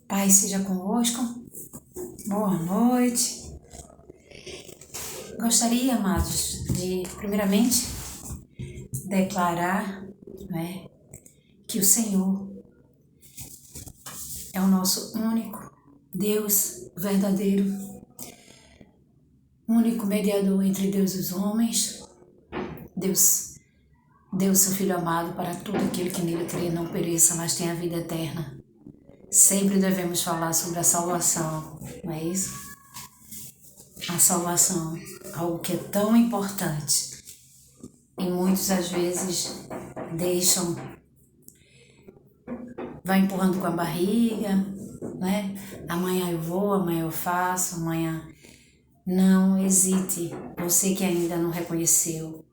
Pai seja convosco, boa noite. Gostaria, amados, de primeiramente declarar, que o Senhor é o nosso único Deus verdadeiro, único mediador entre Deus e os homens. Deus deu seu Filho amado para todo aquele que nele crê não pereça, mas tenha a vida eterna. Sempre devemos falar sobre a salvação, não é isso? A salvação, algo que é tão importante e muitos às vezes deixam, vai empurrando com a barriga, né? Amanhã eu vou, amanhã eu faço, amanhã... Não hesite, você que ainda não reconheceu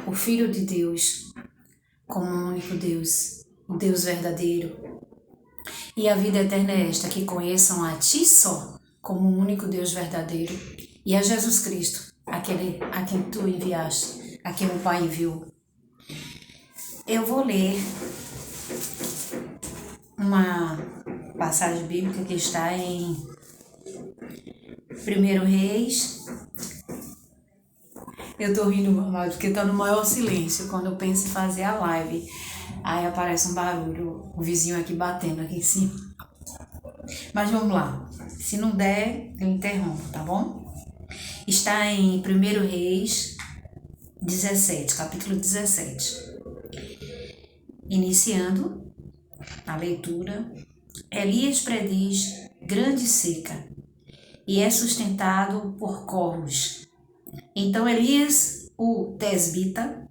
o Filho de Deus como o único Deus, o Deus verdadeiro. E a vida eterna é esta, que conheçam a Ti só como o único Deus verdadeiro e a Jesus Cristo, aquele a quem Tu enviaste, a quem o Pai enviou. Eu vou ler uma passagem bíblica que está em 1 Reis. Eu tô rindo, mamãe, porque tá no maior silêncio quando eu penso em fazer a live. Aí aparece um barulho, o vizinho aqui batendo aqui em cima. Mas vamos lá. Se não der, eu interrompo, tá bom? Está em 1 Reis 17, capítulo 17. Iniciando a leitura, Elias prediz grande seca e é sustentado por corvos. Então Elias, o tesbita,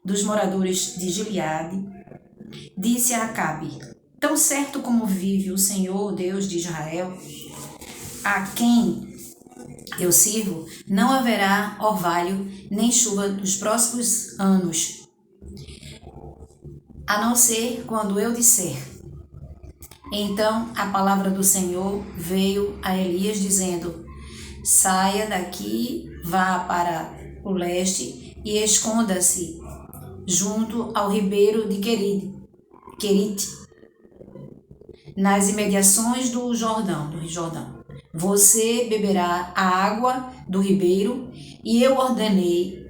dos moradores de Gileade, disse a Acabe: tão certo como vive o Senhor, Deus de Israel, a quem eu sirvo, não haverá orvalho nem chuva nos próximos anos, a não ser quando eu disser. Então a palavra do Senhor veio a Elias dizendo: saia daqui, vá para o leste e esconda-se junto ao ribeiro de Querite, nas imediações do rio Jordão. Você beberá a água do ribeiro e eu ordenarei,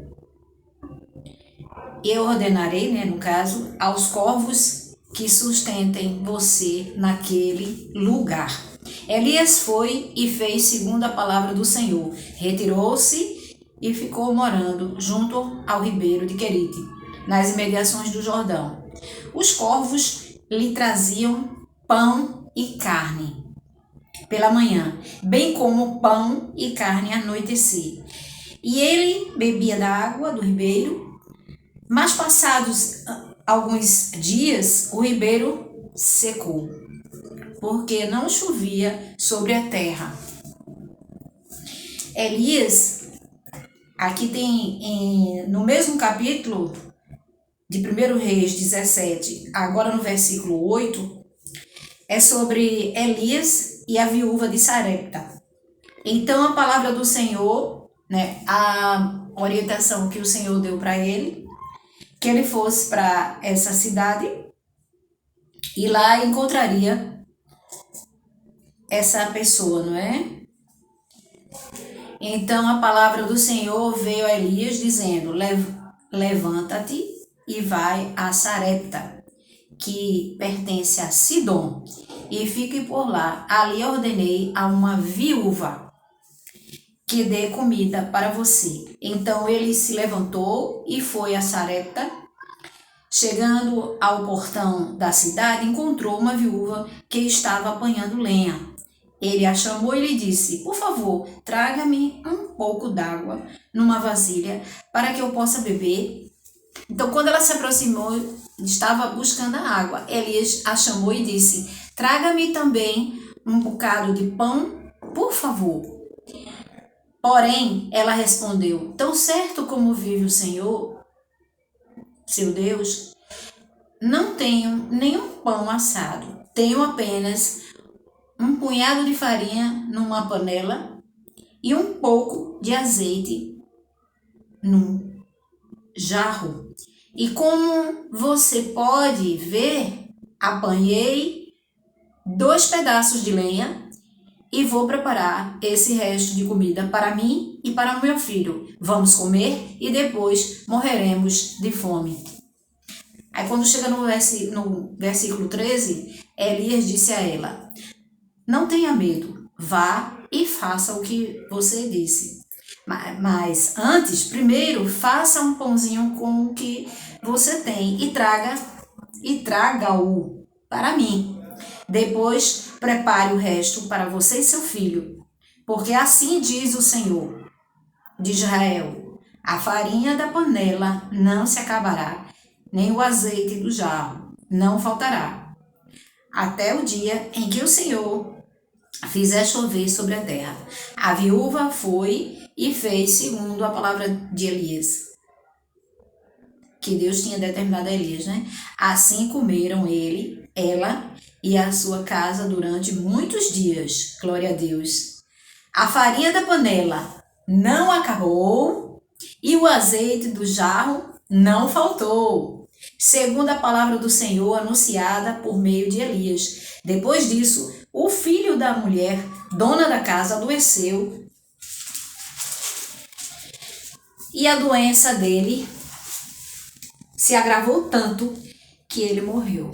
no caso, aos corvos que sustentem você naquele lugar. Elias foi e fez segundo a palavra do Senhor. Retirou-se e ficou morando junto ao ribeiro de Querite, nas imediações do Jordão. Os corvos lhe traziam pão e carne pela manhã, bem como pão e carne anoitecer. E ele bebia da água do ribeiro, mas passados alguns dias o ribeiro secou, porque não chovia sobre a terra. Elias, aqui tem no mesmo capítulo de 1 Reis 17, agora no versículo 8, é sobre Elias e a viúva de Sarepta. Então a palavra do Senhor, a orientação que o Senhor deu para ele, que ele fosse para essa cidade e lá encontraria essa pessoa, não é? Então a palavra do Senhor veio a Elias dizendo: levanta-te e vai a Sarepta, que pertence a Sidom, e fique por lá. Ali ordenei a uma viúva que dê comida para você. Então ele se levantou e foi a Sarepta. Chegando ao portão da cidade, encontrou uma viúva que estava apanhando lenha. Ele a chamou e lhe disse: por favor, traga-me um pouco d'água numa vasilha para que eu possa beber. Então, quando ela se aproximou, estava buscando a água. Elias a chamou e disse: traga-me também um bocado de pão, por favor. Porém, ela respondeu: tão certo como vive o Senhor, seu Deus, não tenho nenhum pão assado. Tenho apenas um punhado de farinha numa panela e um pouco de azeite num jarro. E como você pode ver, apanhei 2 pedaços de lenha e vou preparar esse resto de comida para mim e para o meu filho. Vamos comer e depois morreremos de fome. Aí quando chega no versículo 13, Elias disse a ela: não tenha medo, vá e faça o que você disse. Mas antes, primeiro, faça um pãozinho com o que você tem e traga-o para mim. Depois, prepare o resto para você e seu filho. Porque assim diz o Senhor de Israel: a farinha da panela não se acabará, nem o azeite do jarro não faltará, até o dia em que o Senhor fizer chover sobre a terra. A viúva foi e fez segundo a palavra de Elias, que Deus tinha determinado a Elias, né? Assim comeram ela e a sua casa durante muitos dias. Glória a Deus. A farinha da panela não acabou e o azeite do jarro não faltou, segundo a palavra do Senhor anunciada por meio de Elias. Depois disso, o filho da mulher, dona da casa, adoeceu e a doença dele se agravou tanto que ele morreu.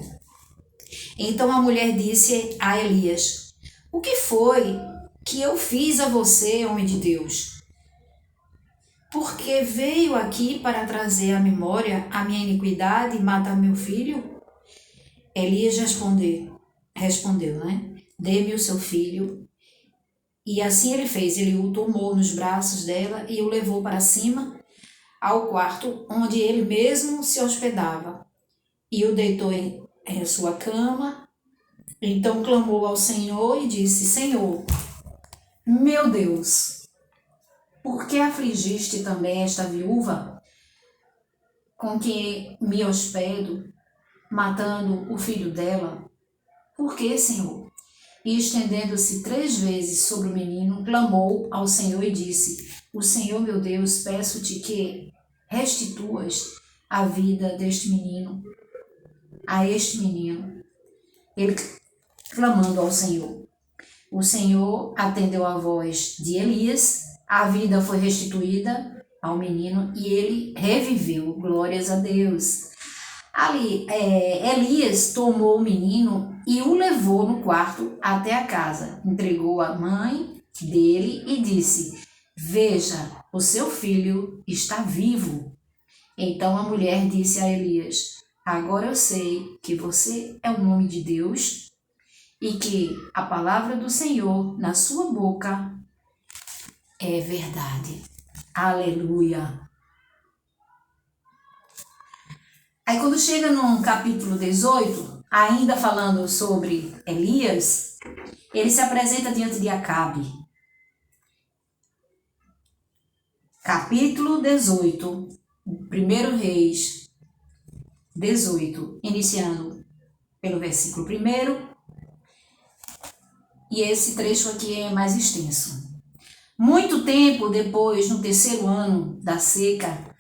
Então a mulher disse a Elias: o que foi que eu fiz a você, homem de Deus? Porque veio aqui para trazer à memória a minha iniquidade e matar meu filho? Elias respondeu, né? Dê-me o seu filho. E assim ele fez. Ele o tomou nos braços dela e o levou para cima ao quarto onde ele mesmo se hospedava. E o deitou em sua cama. Então clamou ao Senhor e disse: Senhor, meu Deus, por que afligiste também esta viúva com que me hospedo, matando o filho dela? Por que, Senhor? E estendendo-se 3 vezes sobre o menino, clamou ao Senhor e disse: o Senhor, meu Deus, peço-te que restituas a vida deste menino, a este menino. Ele clamando ao Senhor. O Senhor atendeu a voz de Elias, a vida foi restituída ao menino e ele reviveu. Glórias a Deus. Ali, Elias tomou o menino e o levou no quarto até a casa. Entregou a mãe dele e disse: veja, o seu filho está vivo. Então a mulher disse a Elias: agora eu sei que você é o nome de Deus e que a palavra do Senhor na sua boca é verdade. Aleluia. Aí quando chega no capítulo 18, ainda falando sobre Elias, ele se apresenta diante de Acabe. Capítulo 18, 1 Reis 18, iniciando pelo versículo 1, e esse trecho aqui é mais extenso. Muito tempo depois, no 3º ano da seca,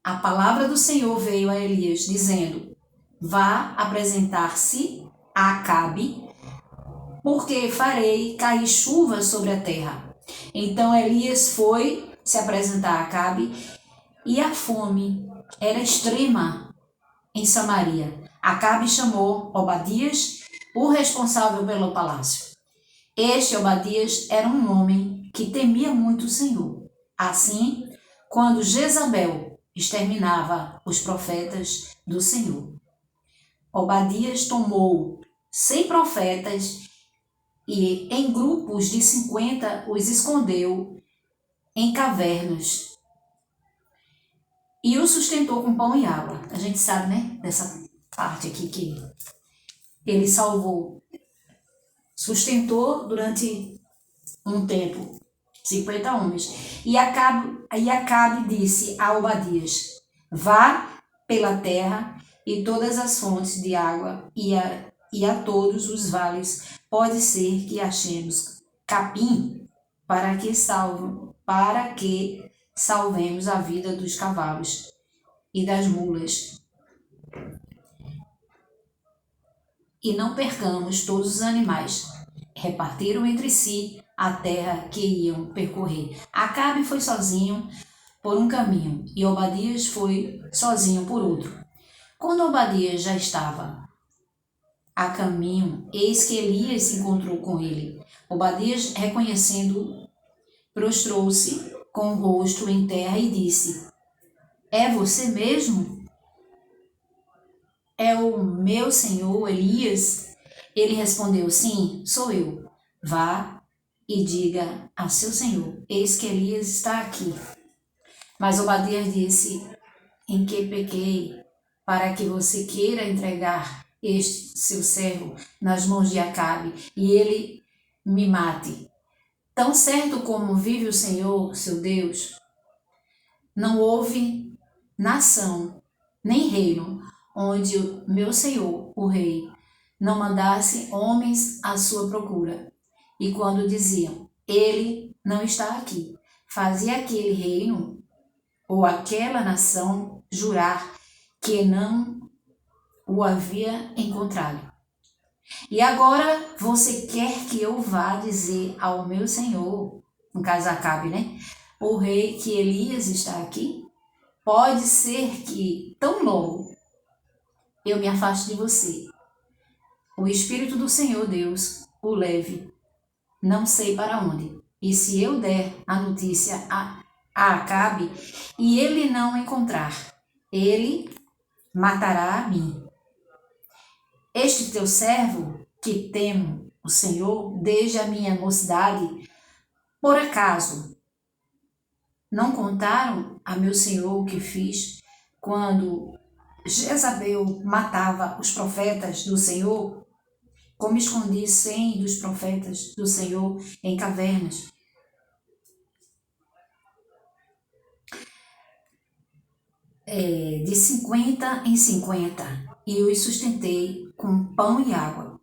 a palavra do Senhor veio a Elias, dizendo: vá apresentar-se a Acabe, porque farei cair chuva sobre a terra. Então Elias foi se apresentar a Acabe, e a fome era extrema em Samaria. Acabe chamou Obadias, o responsável pelo palácio. Este Obadias era um homem que temia muito o Senhor. Assim, quando Jezabel exterminava os profetas do Senhor, Obadias tomou 100 profetas e, em grupos de 50, os escondeu em cavernas e o sustentou com pão e água. A gente sabe, né, dessa parte aqui que ele sustentou durante um tempo 50 homens. E Acabe disse a Obadias: vá pela terra e todas as fontes de água e a todos os vales, pode ser que achemos capim para que salvemos a vida dos cavalos e das mulas e não percamos todos os animais. Repartiram entre si a terra que iam percorrer. Acabe foi sozinho por um caminho e Obadias foi sozinho por outro. Quando Obadias já estava a caminho, eis que Elias se encontrou com ele. Obadias, reconhecendo-o, prostrou-se com o rosto em terra e disse: É você mesmo? É o meu senhor Elias? Ele respondeu: Sim, sou eu. Vá e diga a seu senhor: Eis que Elias está aqui. Mas Obadias disse: Em que pequei, para que você queira entregar este seu servo nas mãos de Acabe e ele me mate? Tão certo como vive o Senhor, seu Deus, não houve nação nem reino onde o meu senhor, o rei, não mandasse homens à sua procura. E quando diziam: Ele não está aqui, fazia aquele reino ou aquela nação jurar que não o havia encontrado. E agora você quer que eu vá dizer ao meu senhor, no caso Acabe, né? O rei, que Elias está aqui? Pode ser que, tão logo eu me afaste de você, o Espírito do Senhor Deus o leve, não sei para onde. E se eu der a notícia a Acabe e ele não o encontrar, ele matará a mim. Este teu servo, que temo o Senhor desde a minha mocidade, por acaso não contaram a meu senhor o que fiz quando Jezabel matava os profetas do Senhor? Como escondi 100 dos profetas do Senhor em cavernas? De 50 em 50, e os sustentei com pão e água.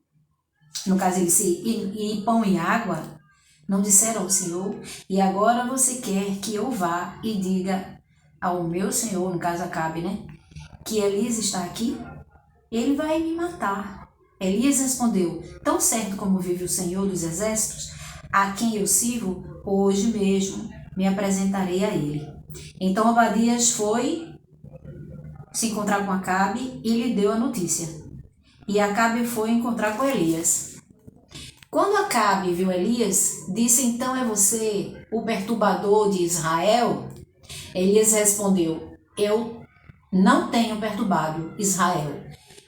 No caso, ele disse, e pão e água não disseram ao Senhor, e agora você quer que eu vá e diga ao meu Senhor, no caso Acabe, né, que Elias está aqui? Ele vai me matar. Elias respondeu: Tão certo como vive o Senhor dos Exércitos, a quem eu sirvo, hoje mesmo me apresentarei a ele. Então Obadias foi se encontrar com Acabe e lhe deu a notícia. E Acabe foi encontrar com Elias. Quando Acabe viu Elias, disse: Então é você o perturbador de Israel? Elias respondeu: Eu não tenho perturbado Israel.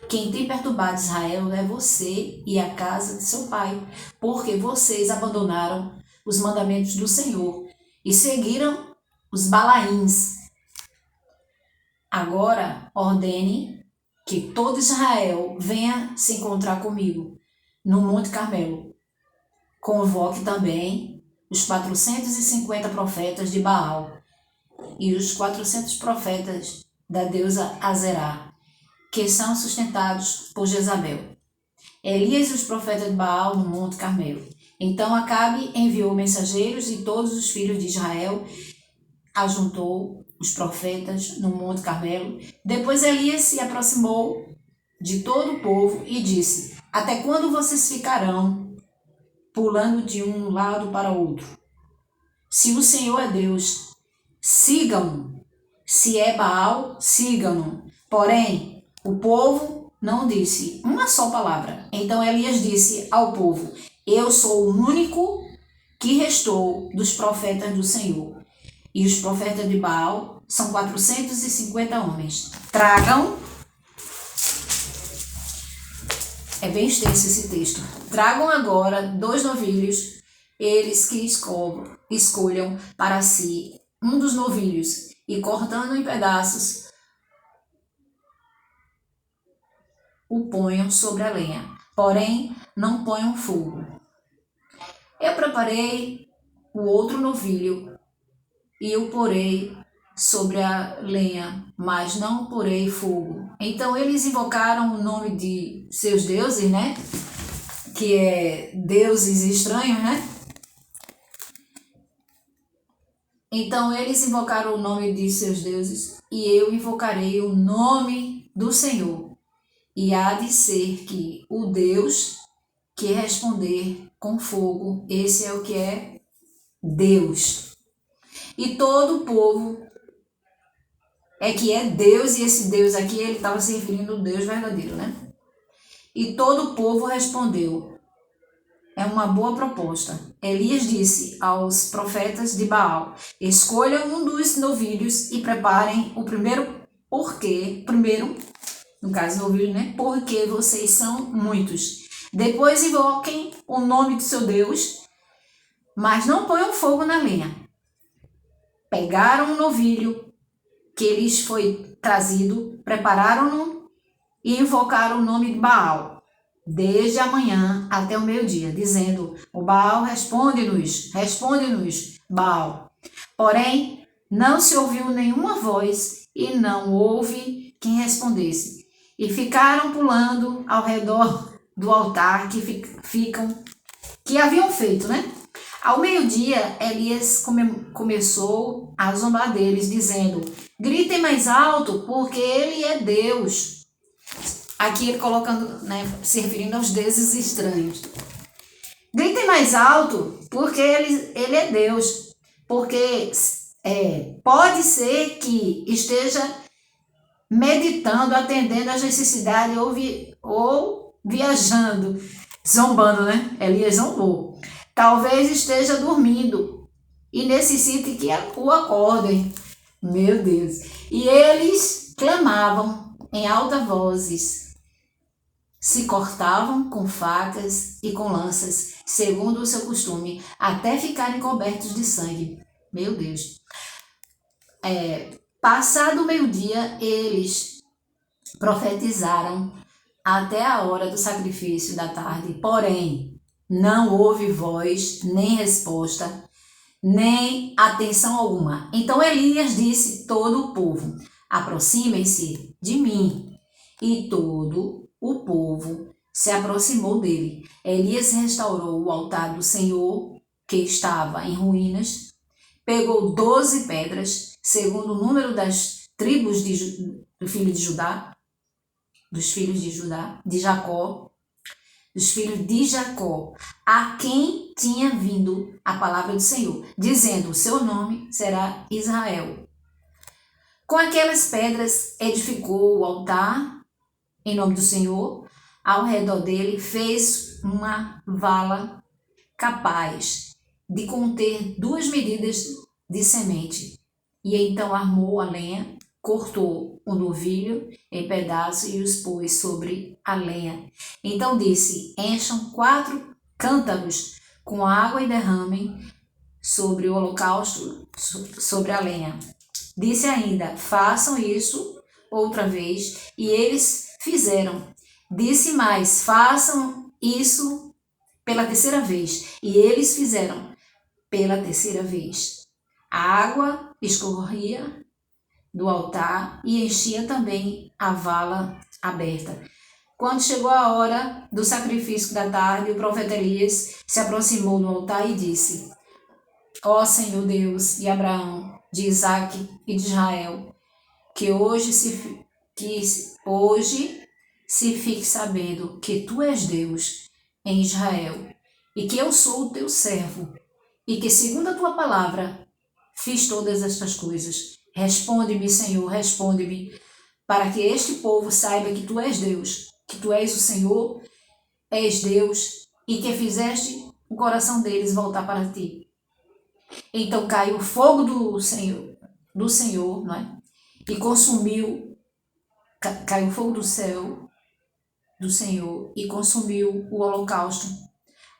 Quem tem perturbado Israel é você e a casa de seu pai, porque vocês abandonaram os mandamentos do Senhor e seguiram os Balaíns. Agora ordene que todo Israel venha se encontrar comigo no Monte Carmelo. Convoque também os 450 profetas de Baal e os 400 profetas da deusa Azerá, que são sustentados por Jezabel. Elias e os profetas de Baal no Monte Carmelo. Então Acabe enviou mensageiros e todos os filhos de Israel ajuntou os profetas no Monte Carmelo. Depois Elias se aproximou de todo o povo e disse: Até quando vocês ficarão pulando de um lado para o outro? Se o Senhor é Deus, sigam-no. Se é Baal, sigam-no. Porém, o povo não disse uma só palavra. Então Elias disse ao povo: Eu sou o único que restou dos profetas do Senhor. E os profetas de Baal são 450 homens. Tragam. É bem extenso esse texto. Tragam agora 2 novilhos, eles que escolham para si um dos novilhos, e cortando em pedaços, o ponham sobre a lenha. Porém, não ponham fogo. Eu preparei o outro novilho e o porei sobre a lenha, mas não porei fogo. Então eles invocaram o nome de seus deuses, né? Que é deuses estranhos, né? Então eles invocaram o nome de seus deuses e eu invocarei o nome do Senhor. e há de ser que o Deus que responder com fogo, esse é o que é Deus. E todo o povo é que é Deus, e esse Deus aqui, ele estava se referindo ao Deus verdadeiro, né? E todo o povo respondeu. É uma boa proposta. Elias disse aos profetas de Baal: escolham um dos novilhos e preparem o primeiro, no caso novilho, né? Porque vocês são muitos. Depois invoquem o nome do seu Deus, mas não ponham fogo na lenha. Pegaram um novilho que lhes foi trazido, prepararam-no e invocaram o nome de Baal, desde a manhã até o meio-dia, dizendo: o Baal, responde-nos, Baal. Porém, não se ouviu nenhuma voz e não houve quem respondesse. E ficaram pulando ao redor do altar que haviam feito, né? Ao meio-dia, Elias começou a zombar deles, dizendo: gritem mais alto, porque ele é Deus. Aqui ele colocando, né, se referindo aos deuses estranhos. Gritem mais alto, porque ele é Deus. Porque pode ser que esteja meditando, atendendo às necessidades ou viajando, zombando, né? Elias zombou. Talvez esteja dormindo e necessite que o acordem. Meu Deus. E eles clamavam em alta vozes, se cortavam com facas e com lanças, segundo o seu costume, até ficarem cobertos de sangue. Meu Deus. Passado o meio-dia, eles profetizaram até a hora do sacrifício da tarde. Porém, não houve voz, nem resposta, nem atenção alguma. Então Elias disse a todo o povo: aproximem-se de mim. E todo o povo se aproximou dele. Elias restaurou o altar do Senhor, que estava em ruínas, pegou 12 pedras, segundo o número das tribos dos filhos de Jacó, dos filhos de Jacó, a quem tinha vindo a palavra do Senhor, dizendo: o seu nome será Israel. Com aquelas pedras edificou o altar em nome do Senhor. Ao redor dele fez uma vala capaz de conter 2 medidas de semente. E então armou a lenha, cortou o novilho em pedaços e os pôs sobre a lenha. Então disse: encham 4 cântaros com água e derramem sobre o holocausto, sobre a lenha. Disse ainda: façam isso outra vez. E eles fizeram. Disse mais: façam isso pela terceira vez. E eles fizeram pela terceira vez. A água escorria do altar e enchia também a vala aberta. Quando chegou a hora do sacrifício da tarde, o profeta Elias se aproximou do altar e disse: ó Senhor Deus de Abraão, de Isaque e de Israel, que hoje se fique sabendo que tu és Deus em Israel e que eu sou o teu servo e que, segundo a tua palavra, fiz todas estas coisas. Responde-me, Senhor, responde-me, para que este povo saiba que tu és Deus, que tu és o Senhor, és Deus, e que fizeste o coração deles voltar para ti. Então caiu o fogo do Senhor, não é? E consumiu, caiu o fogo do céu do Senhor e consumiu o holocausto.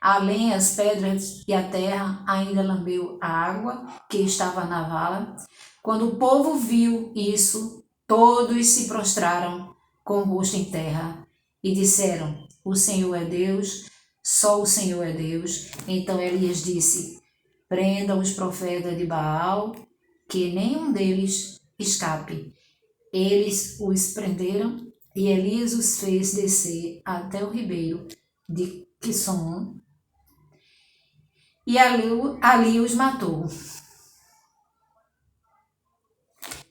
A lenha, as pedras e a terra ainda lambeu a água que estava na vala. Quando o povo viu isso, todos se prostraram com o rosto em terra e disseram: o Senhor é Deus, só o Senhor é Deus. Então Elias disse: prendam os profetas de Baal, que nenhum deles escape. Eles os prenderam e Elias os fez descer até o ribeiro de Quisson e ali os matou.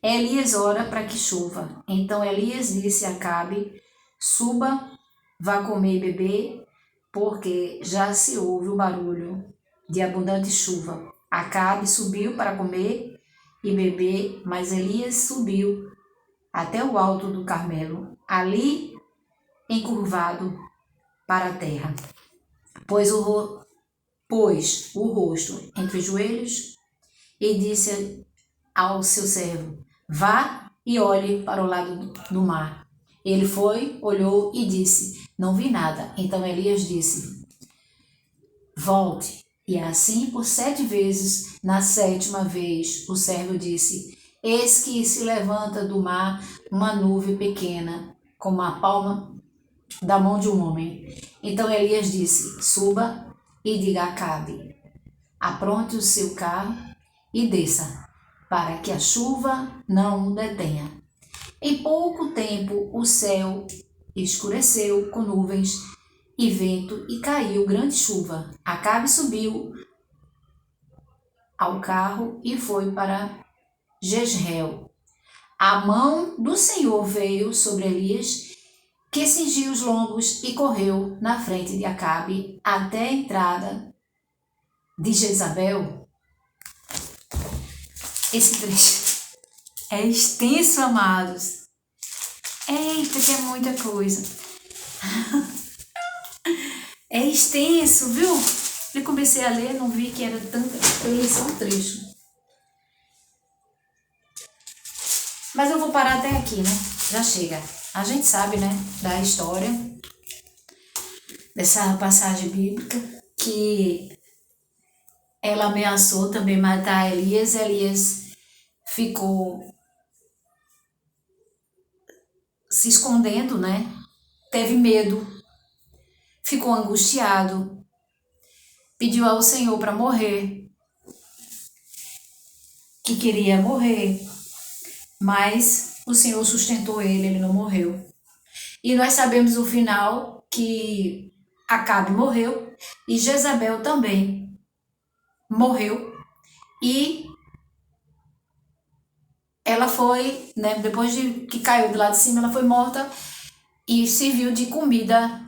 Elias ora para que chova. Então Elias disse a Acabe: suba, vá comer e beber, porque já se ouve o barulho de abundante chuva. Acabe subiu para comer e beber, mas Elias subiu até o alto do Carmelo, ali encurvado para a terra, pôs o rosto entre os joelhos e disse ao seu servo: vá e olhe para o lado do mar. Ele foi, olhou e disse: não vi nada. Então Elias disse: volte. E assim por 7 vezes. Na 7ª vez o servo disse: eis que se levanta do mar uma nuvem pequena, como a palma da mão de um homem. Então Elias disse: suba e diga a Acabe: apronte o seu carro e desça, para que a chuva não o detenha. Em pouco tempo o céu escureceu com nuvens e vento e caiu grande chuva. Acabe subiu ao carro e foi para Jezreel. A mão do Senhor veio sobre Elias, que cingiu os lombos e correu na frente de Acabe até a entrada de Jezabel. Esse trecho é extenso, amados. Eita, que é muita coisa. É extenso, viu? Eu comecei a ler, não vi que era tanta. Eu li só um trecho. Mas eu vou parar até aqui, né? Já chega. A gente sabe, né, da história dessa passagem bíblica, que ela ameaçou também matar Elias. Elias ficou se escondendo, né? Teve medo, ficou angustiado, pediu ao Senhor para morrer, que queria morrer, mas o Senhor sustentou ele não morreu. E nós sabemos o final, que Acabe morreu e Jezabel também morreu, e ela foi, né, depois de que caiu do lado de cima, ela foi morta e serviu de comida.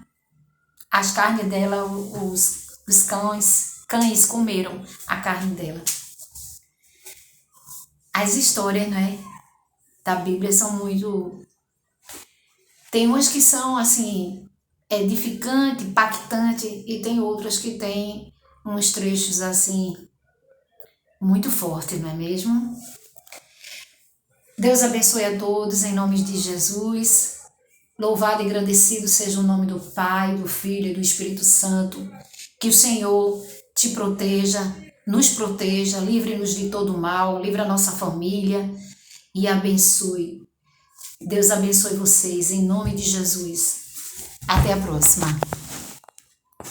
As carnes dela, os cães comeram a carne dela. As histórias, né, da Bíblia são muito... Tem umas que são, assim, edificante, impactante, e tem outras que tem uns trechos, assim, muito fortes, não é mesmo? Deus abençoe a todos, em nome de Jesus. Louvado e agradecido seja o nome do Pai, do Filho e do Espírito Santo. Que o Senhor te proteja, nos proteja, livre-nos de todo mal, livre a nossa família e abençoe. Deus abençoe vocês, em nome de Jesus. Até a próxima.